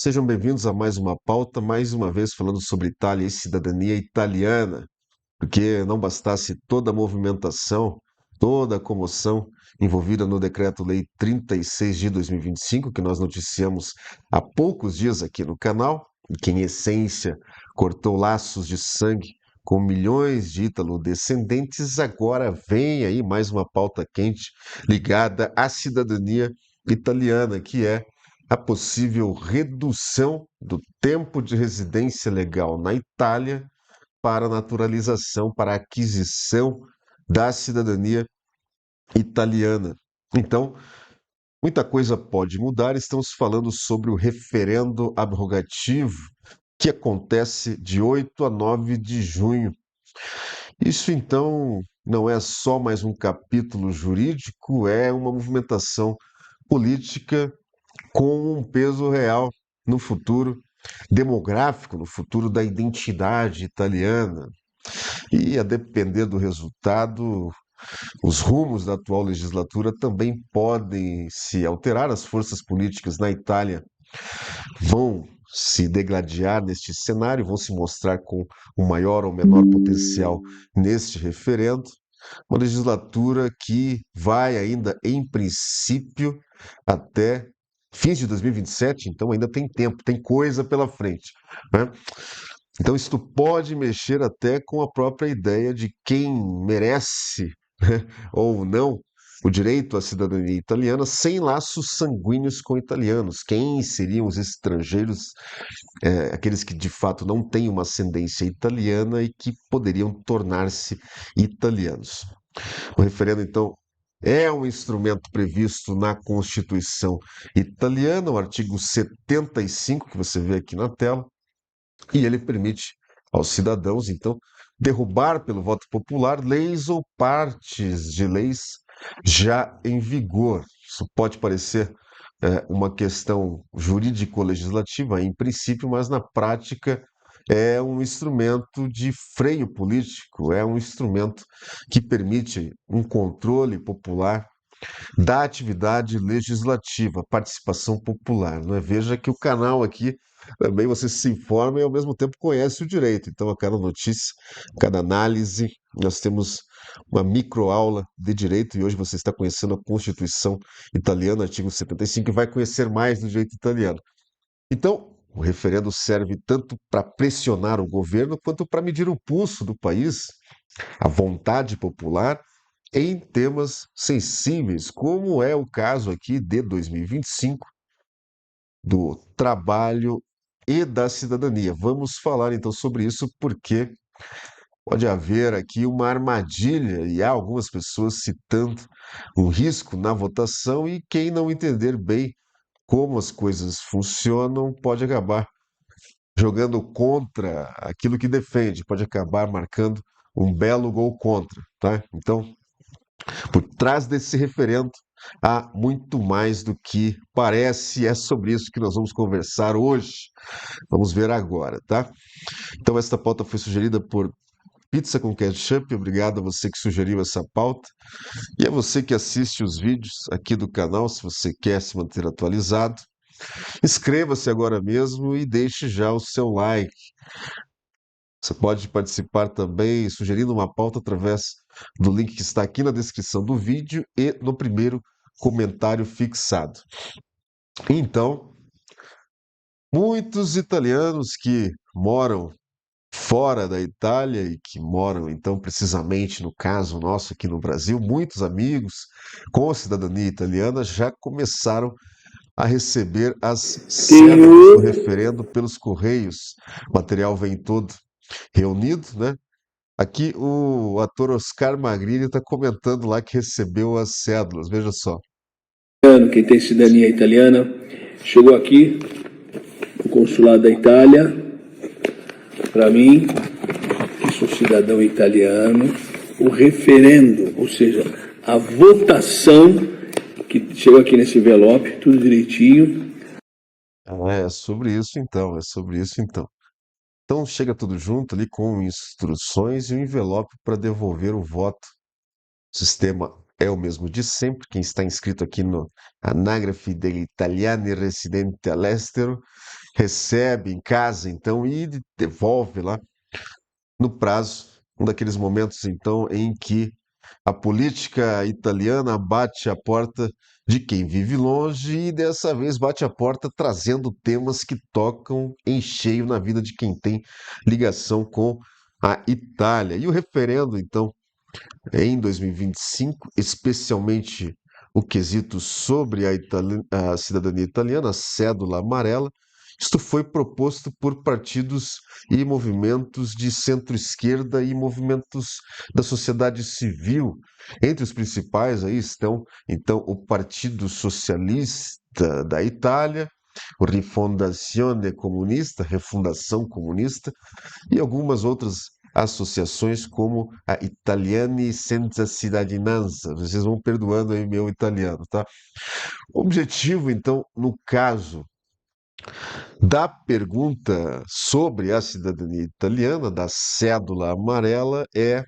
Sejam bem-vindos a mais uma pauta, mais uma vez falando sobre Itália e cidadania italiana, porque não bastasse toda a movimentação, toda a comoção envolvida no Decreto-Lei 36 de 2025, que nós noticiamos há poucos dias aqui no canal, e que em essência cortou laços de sangue com milhões de ítalo-descendentes, agora vem aí mais uma pauta quente ligada à cidadania italiana, que é a possível redução do tempo de residência legal na Itália para a naturalização, para a aquisição da cidadania italiana. Então, muita coisa pode mudar. Estamos falando sobre o referendo abrogativo que acontece de 8 a 9 de junho. Isso, então, não é só mais um capítulo jurídico, é uma movimentação política com um peso real no futuro demográfico, no futuro da identidade italiana. E, a depender do resultado, os rumos da atual legislatura também podem se alterar. As forças políticas na Itália vão se degladiar neste cenário, vão se mostrar com o maior ou menor potencial neste referendo. Uma legislatura que vai ainda, em princípio, até fins de 2027, então ainda tem tempo, tem coisa pela frente, né? Então, isto pode mexer até com a própria ideia de quem merece, né, ou não o direito à cidadania italiana sem laços sanguíneos com italianos. Quem seriam os estrangeiros, aqueles que de fato não têm uma ascendência italiana e que poderiam tornar-se italianos? O referendo, então, é um instrumento previsto na Constituição italiana, o artigo 75, que você vê aqui na tela, e ele permite aos cidadãos, então, derrubar pelo voto popular leis ou partes de leis já em vigor. Isso pode parecer uma questão jurídico-legislativa em princípio, mas na prática é um instrumento de freio político, é um instrumento que permite um controle popular da atividade legislativa, participação popular, não é? Veja que o canal aqui também você se informa e ao mesmo tempo conhece o direito. Então, a cada notícia, cada análise, nós temos uma microaula de direito e hoje você está conhecendo a Constituição italiana, artigo 75, e vai conhecer mais do direito italiano. Então, o referendo serve tanto para pressionar o governo quanto para medir o pulso do país, a vontade popular em temas sensíveis, como é o caso aqui de 2025, do trabalho e da cidadania. Vamos falar então sobre isso porque pode haver aqui uma armadilha e há algumas pessoas citando um risco na votação e quem não entender bem como as coisas funcionam pode acabar jogando contra aquilo que defende, pode acabar marcando um belo gol contra, tá? Então, por trás desse referendo há muito mais do que parece, e é sobre isso que nós vamos conversar hoje. Vamos ver agora, tá? Então, esta pauta foi sugerida por Pizza com Ketchup. Obrigado a você que sugeriu essa pauta. E a você que assiste os vídeos aqui do canal, se você quer se manter atualizado. Inscreva-se agora mesmo e deixe já o seu like. Você pode participar também sugerindo uma pauta através do link que está aqui na descrição do vídeo e no primeiro comentário fixado. Então, muitos italianos que moram fora da Itália e que moram, então, precisamente no caso nosso aqui no Brasil, muitos amigos com cidadania italiana já começaram a receber as cédulas do referendo pelos correios. O material vem todo reunido, né? Aqui o ator Oscar Magrini está comentando lá que recebeu as cédulas, veja só. Quem tem cidadania italiana chegou aqui no consulado da Itália para mim, que sou cidadão italiano, o referendo, ou seja, a votação que chegou aqui nesse envelope, tudo direitinho. É sobre isso então, é sobre isso então. Então chega tudo junto ali com instruções e um envelope para devolver o voto. O sistema é o mesmo de sempre. Quem está inscrito aqui no Anagrafe degli Italiani Residenti all'Estero recebe em casa, então, e devolve lá no prazo, um daqueles momentos, então, em que a política italiana bate a porta de quem vive longe e dessa vez bate a porta trazendo temas que tocam em cheio na vida de quem tem ligação com a Itália. E o referendo, então, em 2025, especialmente o quesito sobre a cidadania italiana, a cédula amarela. Isto foi proposto por partidos e movimentos de centro-esquerda e movimentos da sociedade civil. Entre os principais aí estão, então, o Partido Socialista da Itália, o Rifondazione Comunista, Refundação Comunista, e algumas outras associações como a Italiani Senza Cittadinanza. Vocês vão perdoando aí meu italiano, tá? O objetivo, então, no caso da pergunta sobre a cidadania italiana, da cédula amarela, é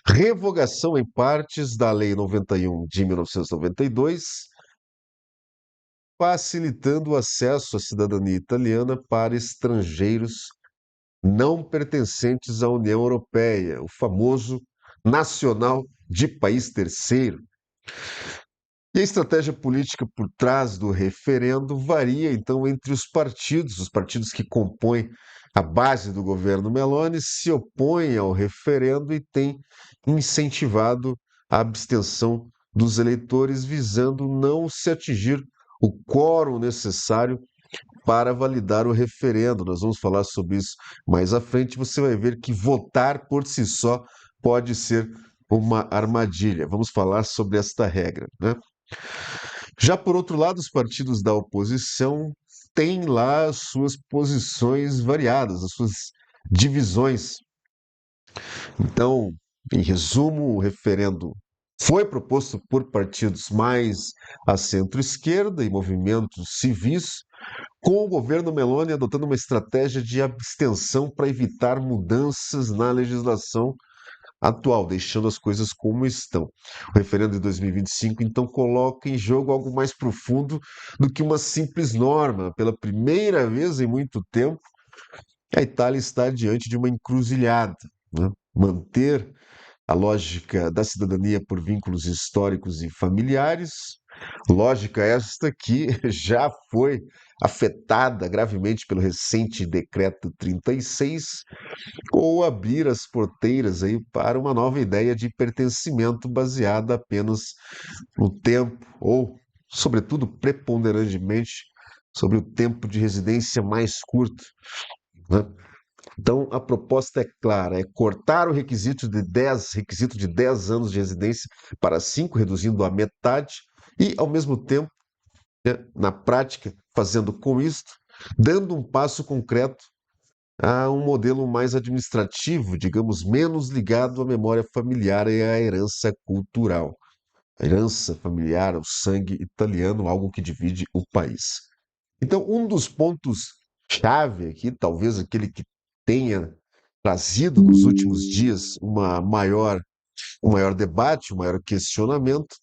revogação em partes da Lei 91 de 1992, facilitando o acesso à cidadania italiana para estrangeiros não pertencentes à União Europeia, o famoso nacional de país terceiro. E a estratégia política por trás do referendo varia, então, entre os partidos que compõem a base do governo Meloni se opõem ao referendo e têm incentivado a abstenção dos eleitores, visando não se atingir o quórum necessário para validar o referendo. Nós vamos falar sobre isso mais à frente. Você vai ver que votar por si só pode ser uma armadilha. Vamos falar sobre esta regra, né? Já por outro lado, os partidos da oposição têm lá as suas posições variadas, as suas divisões. Então, em resumo, o referendo foi proposto por partidos mais à centro-esquerda e movimentos civis, com o governo Meloni adotando uma estratégia de abstenção para evitar mudanças na legislação atual, deixando as coisas como estão. O referendo de 2025, então, coloca em jogo algo mais profundo do que uma simples norma. Pela primeira vez em muito tempo, a Itália está diante de uma encruzilhada, né? Manter a lógica da cidadania por vínculos históricos e familiares, lógica esta que já foi afetada gravemente pelo recente Decreto 36, ou abrir as porteiras aí para uma nova ideia de pertencimento baseada apenas no tempo, ou, sobretudo, preponderantemente, sobre o tempo de residência mais curto, né? Então, a proposta é clara, é cortar o requisito de 10 anos de residência para 5, reduzindo a metade, e, ao mesmo tempo, né, na prática, fazendo com isto, dando um passo concreto a um modelo mais administrativo, digamos, menos ligado à memória familiar e à herança cultural. A herança familiar, o sangue italiano, algo que divide o país. Então, um dos pontos-chave aqui, talvez aquele que tenha trazido nos últimos dias um maior debate, um maior questionamento,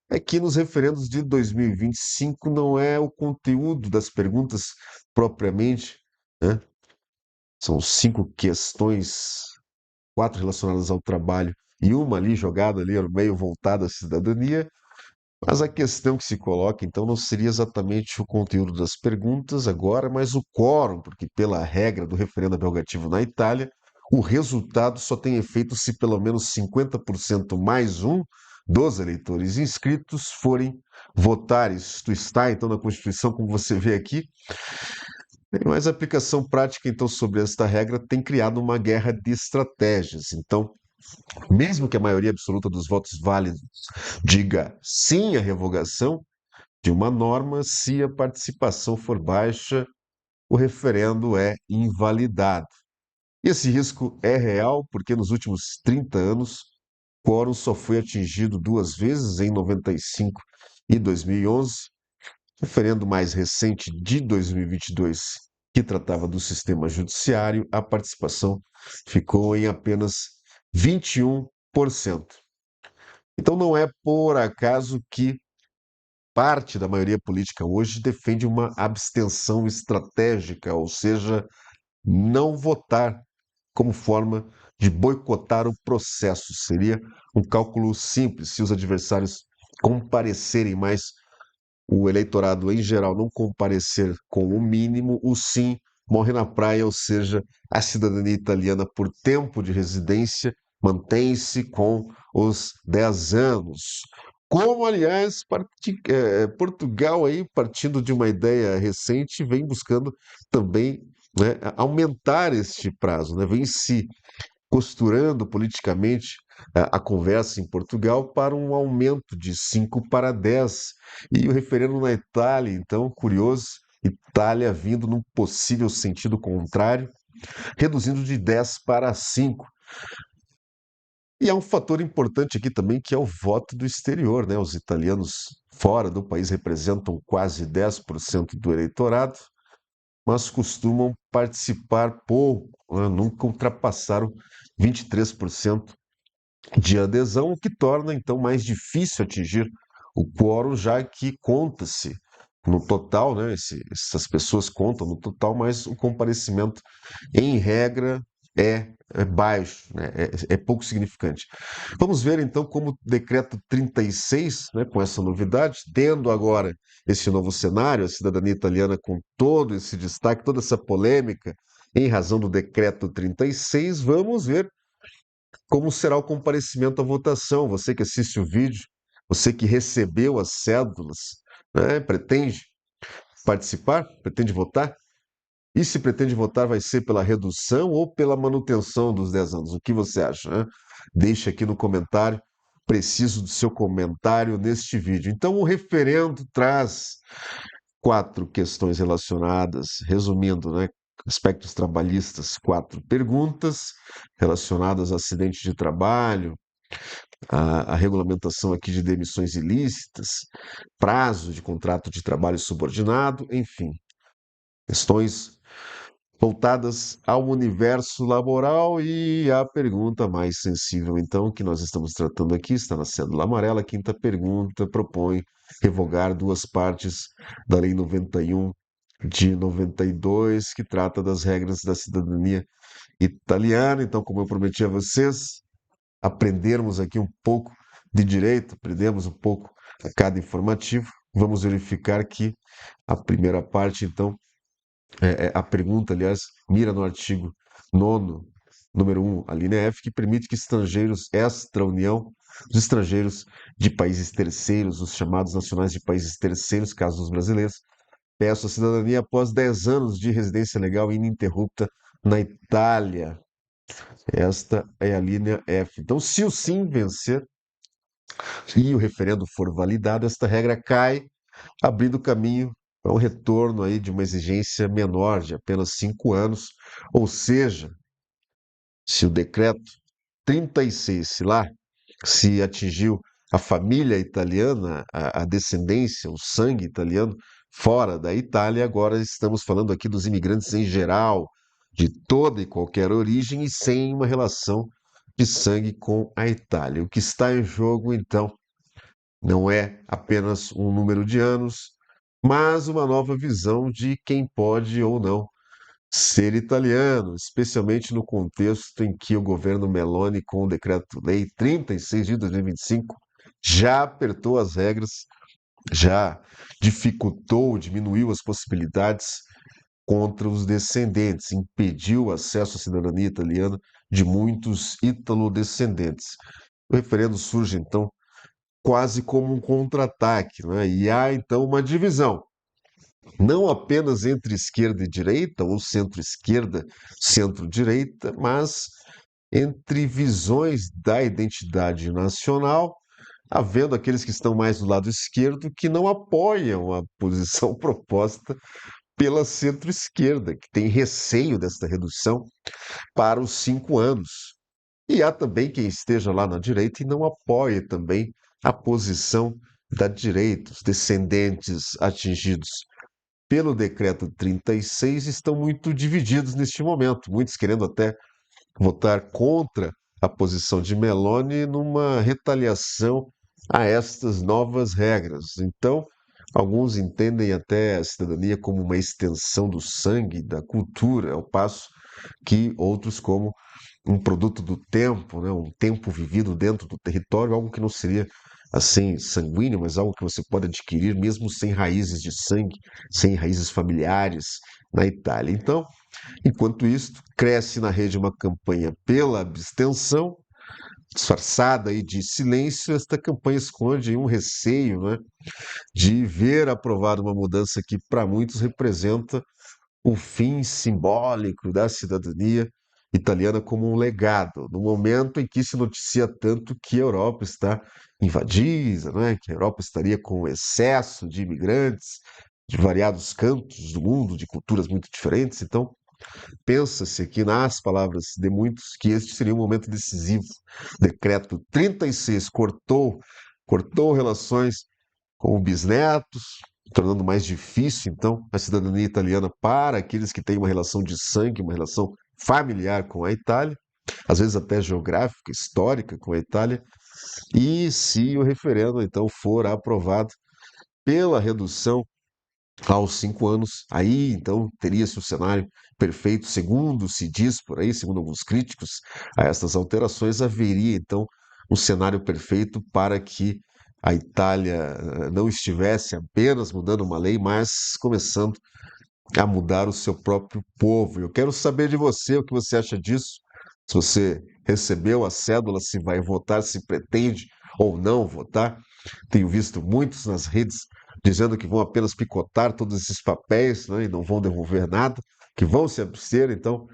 é que nos referendos de 2025 não é o conteúdo das perguntas propriamente, né? São 5 questões, 4 relacionadas ao trabalho e uma ali jogada ali no meio voltada à cidadania, mas a questão que se coloca, então, não seria exatamente o conteúdo das perguntas agora, mas o quórum, porque pela regra do referendo abrogativo na Itália, o resultado só tem efeito se pelo menos 50% mais um dos eleitores inscritos forem votar. Isto está, então, na Constituição, como você vê aqui, mas a aplicação prática, então, sobre esta regra tem criado uma guerra de estratégias. Então, mesmo que a maioria absoluta dos votos válidos diga sim à revogação de uma norma, se a participação for baixa, o referendo é invalidado. E esse risco é real porque nos últimos 30 anos, o quórum só foi atingido 2 vezes, em 95 e 2011. O referendo mais recente de 2022, que tratava do sistema judiciário, a participação ficou em apenas 21%. Então não é por acaso que parte da maioria política hoje defende uma abstenção estratégica, ou seja, não votar como forma de boicotar o processo. Seria um cálculo simples. Se os adversários comparecerem, mas o eleitorado em geral não comparecer com o mínimo, o sim morre na praia, ou seja, a cidadania italiana por tempo de residência mantém-se com os 10 anos. Como, aliás, Portugal, aí, partindo de uma ideia recente, vem buscando também, né, aumentar este prazo, né, vem se costurando politicamente a conversa em Portugal para um aumento de 5 para 10. E o referendo na Itália, então, curioso, Itália vindo num possível sentido contrário, reduzindo de 10 para 5. E há um fator importante aqui também, que é o voto do exterior, né? Os italianos fora do país representam quase 10% do eleitorado, mas costumam participar pouco, né? Nunca ultrapassaram 23% de adesão, o que torna então mais difícil atingir o quórum, já que conta-se no total, né? Essas pessoas contam no total, mas o comparecimento, em regra, é baixo, né? É pouco significante. Vamos ver então como o decreto 36, né, com essa novidade, tendo agora esse novo cenário, a cidadania italiana com todo esse destaque, toda essa polêmica em razão do decreto 36, vamos ver como será o comparecimento à votação. Você que assiste o vídeo, você que recebeu as cédulas, né, pretende participar? Pretende votar? E se pretende votar, vai ser pela redução ou pela manutenção dos 10 anos? O que você acha, né? Deixa aqui no comentário. Preciso do seu comentário neste vídeo. Então, o referendo traz 4 questões relacionadas, resumindo, né? Aspectos trabalhistas, 4 perguntas relacionadas a acidente de trabalho, a regulamentação aqui de demissões ilícitas, prazo de contrato de trabalho subordinado, enfim, questões voltadas ao universo laboral. E a pergunta mais sensível, então, que nós estamos tratando aqui, está na cédula amarela. A quinta pergunta propõe revogar 2 partes da Lei 91 de 92, que trata das regras da cidadania italiana. Então, como eu prometi a vocês, aprendermos aqui um pouco de direito, aprendemos um pouco a cada informativo. Vamos verificar que a primeira parte, então, a pergunta, aliás, mira no artigo 9º, número 1, a linha F, que permite que estrangeiros extra-União, os estrangeiros de países terceiros, os chamados nacionais de países terceiros, caso dos brasileiros, peçam a cidadania após 10 anos de residência legal ininterrupta na Itália. Esta é a linha F. Então, se o sim vencer e o referendo for validado, esta regra cai, abrindo caminho para um retorno aí de uma exigência menor, de apenas 5 anos. Ou seja, se o decreto 36, se atingiu a família italiana, a descendência, o sangue italiano fora da Itália, agora estamos falando aqui dos imigrantes em geral, de toda e qualquer origem e sem uma relação de sangue com a Itália. O que está em jogo, então, não é apenas um número de anos, mas uma nova visão de quem pode ou não ser italiano, especialmente no contexto em que o governo Meloni, com o Decreto-Lei 36 de 2025, já apertou as regras, já dificultou, diminuiu as possibilidades contra os descendentes, impediu o acesso à cidadania italiana de muitos ítalo-descendentes. O referendo surge, então, quase como um contra-ataque, né? E há, então, uma divisão, não apenas entre esquerda e direita, ou centro-esquerda, centro-direita, mas entre visões da identidade nacional, havendo aqueles que estão mais do lado esquerdo que não apoiam a posição proposta pela centro-esquerda, que tem receio desta redução para os 5 anos. E há também quem esteja lá na direita e não apoie também a posição da direita. Os descendentes atingidos pelo decreto 36 estão muito divididos neste momento, muitos querendo até votar contra a posição de Meloni numa retaliação a estas novas regras. Então, Alguns entendem até a cidadania como uma extensão do sangue, da cultura, ao passo que outros como um produto do tempo, né? Um tempo vivido dentro do território, algo que não seria assim sanguíneo, mas algo que você pode adquirir mesmo sem raízes de sangue, sem raízes familiares na Itália. Então, enquanto isso, cresce na rede uma campanha pela abstenção, disfarçada aí de silêncio. Esta campanha esconde um receio, né, de ver aprovada uma mudança que para muitos representa o fim simbólico da cidadania italiana como um legado, no momento em que se noticia tanto que a Europa está invadida, né? Que a Europa estaria com excesso de imigrantes de variados cantos do mundo, de culturas muito diferentes. Então, pensa-se aqui, nas palavras de muitos, que este seria um momento decisivo. Decreto 36 cortou relações com bisnetos, tornando mais difícil, então, a cidadania italiana para aqueles que têm uma relação de sangue, uma relação familiar com a Itália, às vezes até geográfica, histórica com a Itália. E se o referendo, então, for aprovado pela redução aos 5 anos, aí então teria-se o cenário perfeito, segundo se diz por aí, segundo alguns críticos a estas alterações, haveria então um cenário perfeito para que a Itália não estivesse apenas mudando uma lei, mas começando a mudar o seu próprio povo. Eu quero saber de você o que você acha disso. Se você recebeu a cédula, se vai votar, se pretende ou não votar. Tenho visto muitos nas redes dizendo que vão apenas picotar todos esses papéis, né, e não vão devolver nada, que vão se abster. Então,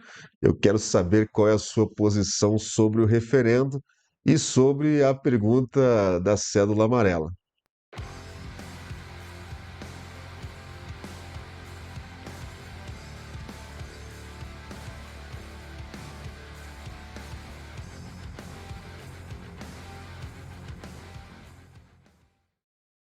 eu quero saber qual é a sua posição sobre o referendo e sobre a pergunta da cédula amarela.